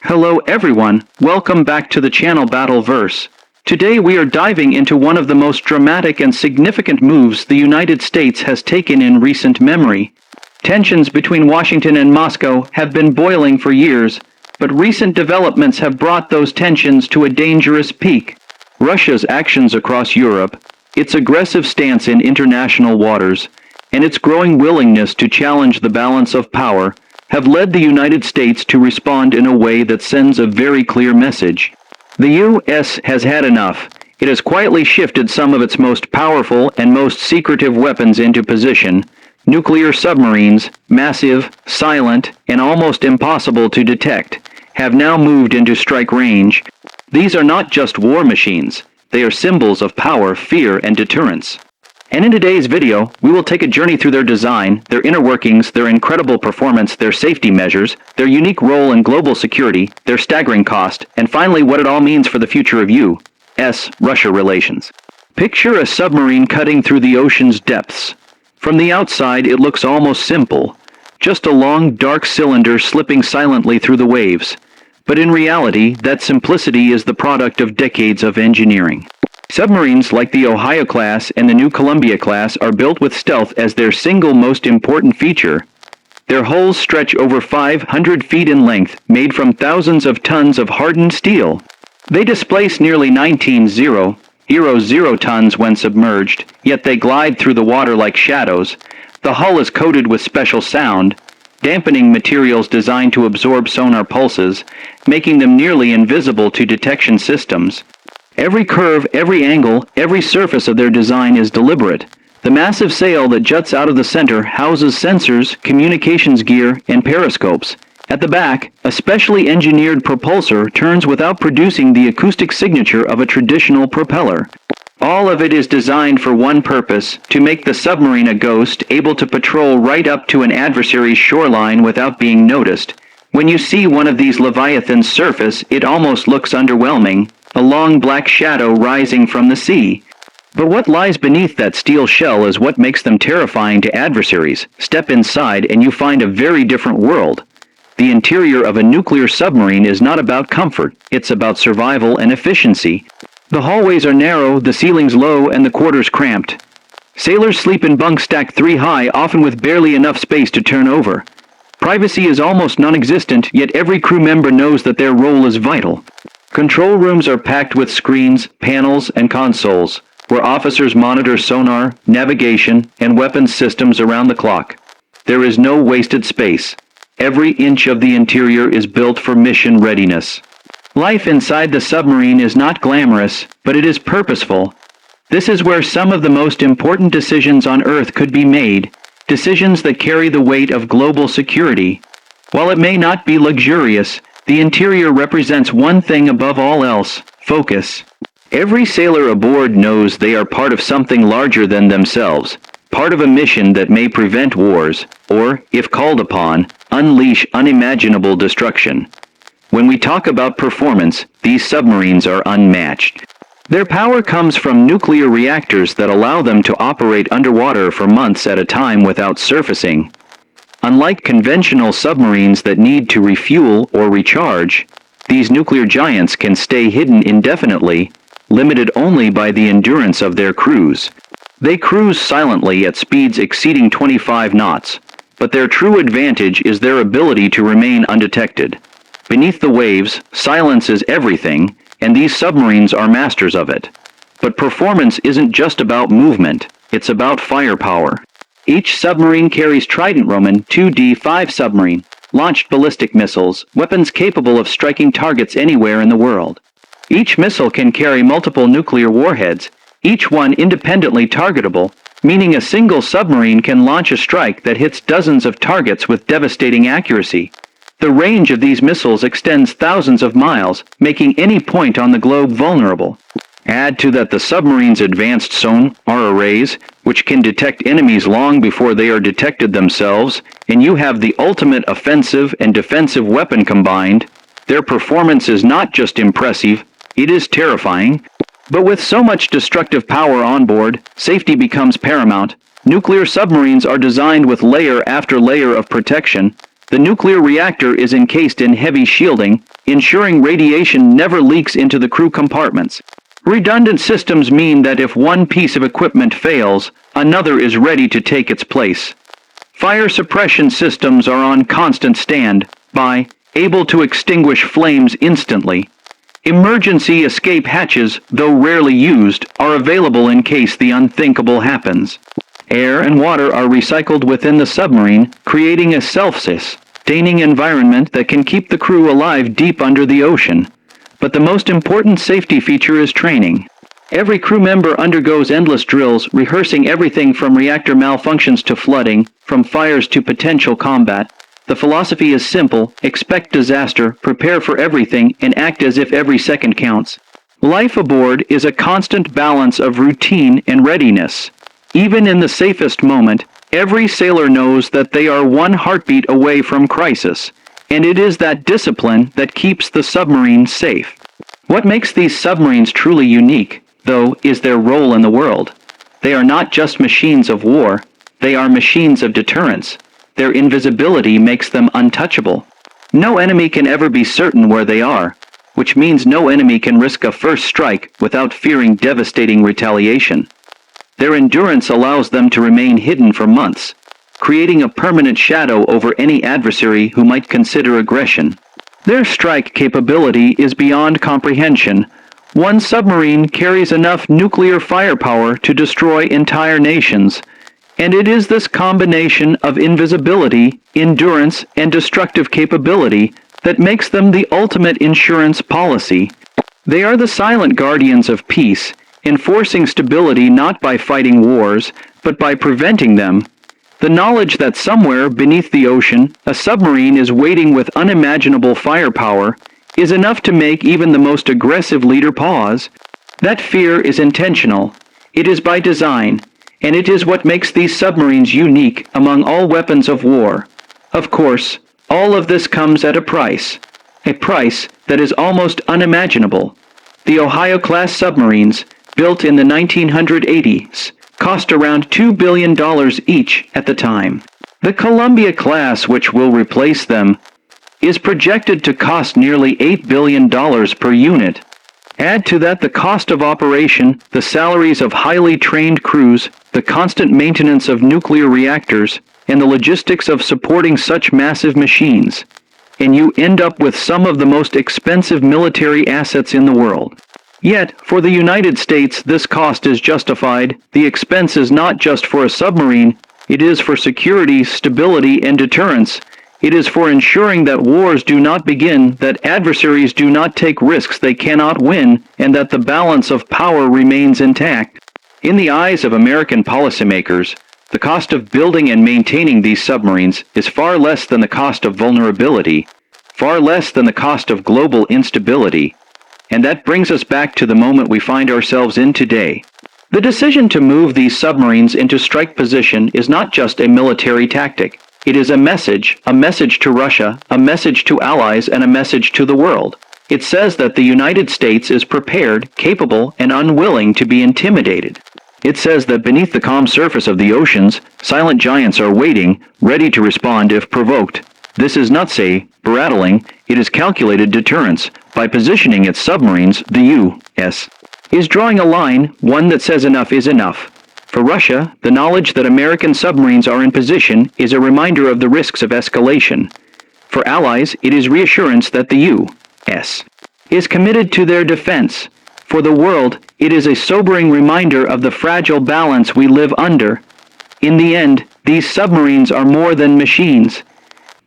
Hello everyone, welcome back to the channel Battleverse. Today we are diving into one of the most dramatic and significant moves the United States has taken in recent memory. Tensions between Washington and Moscow have been boiling for years, but recent developments have brought those tensions to a dangerous peak. Russia's actions across Europe, its aggressive stance in international waters, and its growing willingness to challenge the balance of power have led the United States to respond in a way that sends a very clear message. The U.S. has had enough. It has quietly shifted some of its most powerful and most secretive weapons into position. Nuclear submarines, massive, silent, and almost impossible to detect, have now moved into strike range. These are not just war machines. They are symbols of power, fear, and deterrence. And in today's video, we will take a journey through their design, their inner workings, their incredible performance, their safety measures, their unique role in global security, their staggering cost, and finally what it all means for the future of U.S.-Russia relations. Picture a submarine cutting through the ocean's depths. From the outside, it looks almost simple. Just a long, dark cylinder slipping silently through the waves. But in reality, that simplicity is the product of decades of engineering. Submarines like the Ohio class and the new Columbia class are built with stealth as their single most important feature. Their hulls stretch over 500 feet in length, made from thousands of tons of hardened steel. They displace nearly 19,000 tons when submerged, yet they glide through the water like shadows. The hull is coated with special sound, dampening materials designed to absorb sonar pulses, making them nearly invisible to detection systems. Every curve, every angle, every surface of their design is deliberate. The massive sail that juts out of the center houses sensors, communications gear, and periscopes. At the back, a specially engineered propulsor turns without producing the acoustic signature of a traditional propeller. All of it is designed for one purpose, to make the submarine a ghost, able to patrol right up to an adversary's shoreline without being noticed. When you see one of these leviathans surface, it almost looks underwhelming. A long black shadow rising from the sea. But what lies beneath that steel shell is what makes them terrifying to adversaries. Step inside and you find a very different world. The interior of a nuclear submarine is not about comfort, it's about survival and efficiency. The hallways are narrow, the ceilings low, and the quarters cramped. Sailors sleep in bunks stacked 3 high, often with barely enough space to turn over. Privacy is almost non-existent, yet every crew member knows that their role is vital. Control rooms are packed with screens, panels, and consoles, where officers monitor sonar, navigation, and weapons systems around the clock. There is no wasted space. Every inch of the interior is built for mission readiness. Life inside the submarine is not glamorous, but it is purposeful. This is where some of the most important decisions on Earth could be made, decisions that carry the weight of global security. While it may not be luxurious, the interior represents one thing above all else: focus. Every sailor aboard knows they are part of something larger than themselves, part of a mission that may prevent wars, or, if called upon, unleash unimaginable destruction. When we talk about performance, these submarines are unmatched. Their power comes from nuclear reactors that allow them to operate underwater for months at a time without surfacing. Unlike conventional submarines that need to refuel or recharge, these nuclear giants can stay hidden indefinitely, limited only by the endurance of their crews. They cruise silently at speeds exceeding 25 knots, but their true advantage is their ability to remain undetected. Beneath the waves, silence is everything, and these submarines are masters of it. But performance isn't just about movement, it's about firepower. Each submarine carries Trident II submarine, launched ballistic missiles, weapons capable of striking targets anywhere in the world. Each missile can carry multiple nuclear warheads, each one independently targetable, meaning a single submarine can launch a strike that hits dozens of targets with devastating accuracy. The range of these missiles extends thousands of miles, making any point on the globe vulnerable. Add to that the submarine's advanced sonar arrays, which can detect enemies long before they are detected themselves, and you have the ultimate offensive and defensive weapon combined. Their performance is not just impressive, it is terrifying. But with so much destructive power on board, safety becomes paramount. Nuclear submarines are designed with layer after layer of protection. The nuclear reactor is encased in heavy shielding, ensuring radiation never leaks into the crew compartments. Redundant systems mean that if one piece of equipment fails, another is ready to take its place. Fire suppression systems are on constant standby, able to extinguish flames instantly. Emergency escape hatches, though rarely used, are available in case the unthinkable happens. Air and water are recycled within the submarine, creating a self-sustaining environment that can keep the crew alive deep under the ocean. But the most important safety feature is training. Every crew member undergoes endless drills, rehearsing everything from reactor malfunctions to flooding, from fires to potential combat. The philosophy is simple: expect disaster, prepare for everything, and act as if every second counts. Life aboard is a constant balance of routine and readiness. Even in the safest moment, every sailor knows that they are one heartbeat away from crisis, and it is that discipline that keeps the submarine safe. What makes these submarines truly unique, though, is their role in the world. They are not just machines of war, they are machines of deterrence. Their invisibility makes them untouchable. No enemy can ever be certain where they are, which means no enemy can risk a first strike without fearing devastating retaliation. Their endurance allows them to remain hidden for months, creating a permanent shadow over any adversary who might consider aggression. Their strike capability is beyond comprehension. One submarine carries enough nuclear firepower to destroy entire nations, and it is this combination of invisibility, endurance, and destructive capability that makes them the ultimate insurance policy. They are the silent guardians of peace, enforcing stability not by fighting wars, but by preventing them. The knowledge that somewhere beneath the ocean, a submarine is waiting with unimaginable firepower is enough to make even the most aggressive leader pause. That fear is intentional. It is by design, and it is what makes these submarines unique among all weapons of war. Of course, all of this comes at a price that is almost unimaginable. The Ohio-class submarines, built in the 1980s, cost around $2 billion each at the time. The Columbia-class, which will replace them, is projected to cost nearly $8 billion per unit. Add to that the cost of operation, the salaries of highly trained crews, the constant maintenance of nuclear reactors, and the logistics of supporting such massive machines, and you end up with some of the most expensive military assets in the world. Yet, for the United States, this cost is justified. The expense is not just for a submarine, it is for security, stability, and deterrence. It is for ensuring that wars do not begin, that adversaries do not take risks they cannot win, and that the balance of power remains intact. In the eyes of American policymakers, the cost of building and maintaining these submarines is far less than the cost of vulnerability, far less than the cost of global instability. And that brings us back to the moment we find ourselves in today. The decision to move these submarines into strike position is not just a military tactic. It is a message to Russia, a message to allies, and a message to the world. It says that the United States is prepared, capable, and unwilling to be intimidated. It says that beneath the calm surface of the oceans, silent giants are waiting, ready to respond if provoked. This is not, say, berattling, it is calculated deterrence. By positioning its submarines, the U.S. is drawing a line, one that says enough is enough. For Russia, the knowledge that American submarines are in position is a reminder of the risks of escalation. For allies, it is reassurance that the U.S. is committed to their defense. For the world, it is a sobering reminder of the fragile balance we live under. In the end, these submarines are more than machines.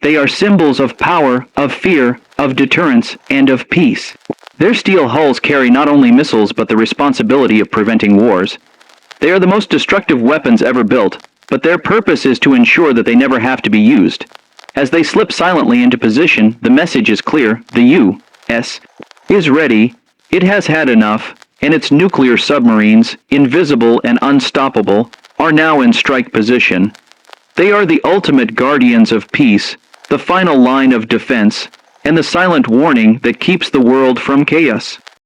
They are symbols of power, of fear, of deterrence, and of peace. Their steel hulls carry not only missiles but the responsibility of preventing wars. They are the most destructive weapons ever built, but their purpose is to ensure that they never have to be used. As they slip silently into position, the message is clear: the U.S. is ready, it has had enough, and its nuclear submarines, invisible and unstoppable, are now in strike position. They are the ultimate guardians of peace, the final line of defense, and the silent warning that keeps the world from chaos.